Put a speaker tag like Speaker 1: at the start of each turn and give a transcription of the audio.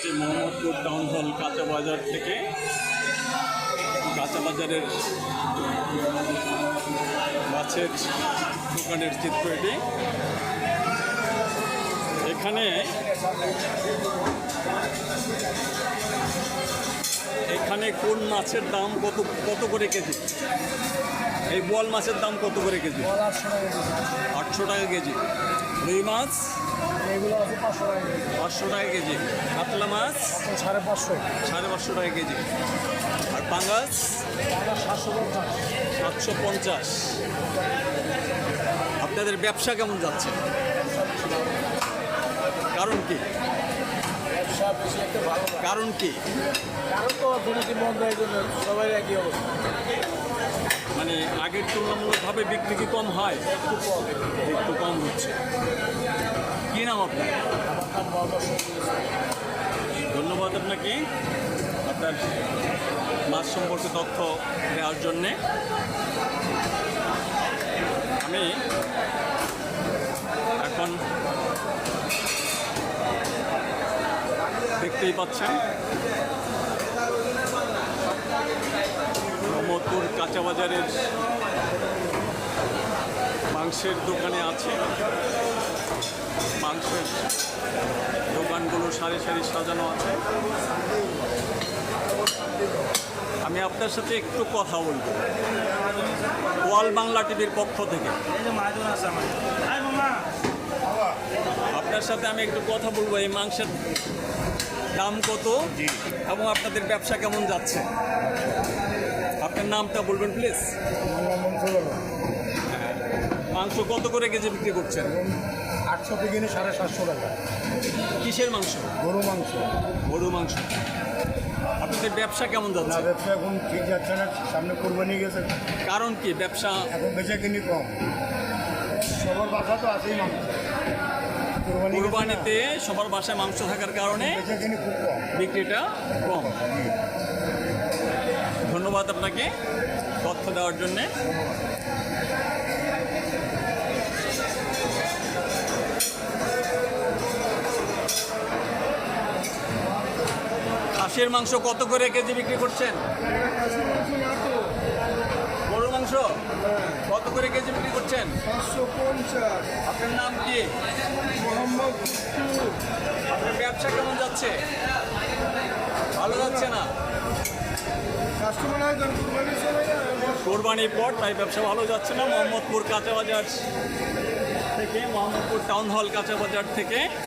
Speaker 1: আসছি Mohammadpur town hall কাঁচা বাজার থেকে। কাঁচা বাজারের মাছের দোকানের চিত্র এটি। এখানে কোন মাছের দাম কত করে কেজি? এই বোয়াল মাছের দাম কত করে কেজি? 800 টাকা কেজি। রুই মাছ
Speaker 2: এগুলো আছে 500 টাকা কেজি।
Speaker 1: 500 টাকা কেজি। কাতলা মাছ 550 টাকা কেজি। আর পাঙ্গাস 750। আপনাদের ব্যবসা কেমন যাচ্ছে? কারণ কি?
Speaker 2: ব্যবসা বেশি একটা ভালো না।
Speaker 1: কারণ কি?
Speaker 2: কারণ তো অর্থনীতি বন্ধ হয়ে গেল, সবাই একই অবস্থা।
Speaker 1: মানে আগের তুলনামূলকভাবে বিক্রি কি কম হয়? একটু কম হচ্ছে। কী নাম আপনার? ধন্যবাদ আপনাকে আপনার মাছ সম্পর্কে তথ্য দেওয়ার জন্যে। আমি এখন দেখতেই পাচ্ছেন মোহাম্মদপুর কাঁচা বাজারের মাংসের দোকানে আছে। মাংসের দোকানগুলো সারি সারি সাজানো আছে। আমি আপনার সাথে একটু কথা বলবো ওয়াল বাংলা টিভির পক্ষ থেকে। আপনার সাথে আমি একটু কথা বলবো এই মাংসের দাম কত এবং আপনাদের ব্যবসা কেমন যাচ্ছে। আপনার নামটা বলবেন প্লিজ। মাংস কত করে কেজি বিক্রি করছেন?
Speaker 2: 800 থেকে 750 টাকা।
Speaker 1: কিসের মাংস?
Speaker 2: গরু মাংস।
Speaker 1: গরু মাংস। আপনাদের ব্যবসা কেমন
Speaker 2: না,
Speaker 1: যাচ্ছে?
Speaker 2: ব্যবসা এখন ঠিক যাচ্ছে না, সামনে কোরবানি গেছে,
Speaker 1: কারণ কি? ব্যবসা
Speaker 2: এখন বেচা কিনি কম। সবার বাসা তো আছেই মাংস।
Speaker 1: কুরবানিতে সবার বাসায় মাংস থাকার কারণে
Speaker 2: বেচা কিনি খুব কম।
Speaker 1: বিক্রিটা কম। ধন্যবাদ আপনাকে তথ্য দেওয়ার জন্যে। খাসির মাংস কত করে কেজি বিক্রি করছেন? গরুর মাংস কত করে কেজি বিক্রি করছেন?
Speaker 2: 550।
Speaker 1: আপনার নাম কি?
Speaker 2: মোহাম্মদ।
Speaker 1: আপনার ব্যবসা কেমন যাচ্ছে? ভালো যাচ্ছে না?
Speaker 2: কাস্টমার হয় কোরবানি চলে যায়।
Speaker 1: কোরবানির পর তাই ব্যবসা ভালো যাচ্ছে না। মোহাম্মদপুর কাঁচা বাজার থেকে, মোহাম্মদপুর টাউন হল কাঁচা বাজার থেকে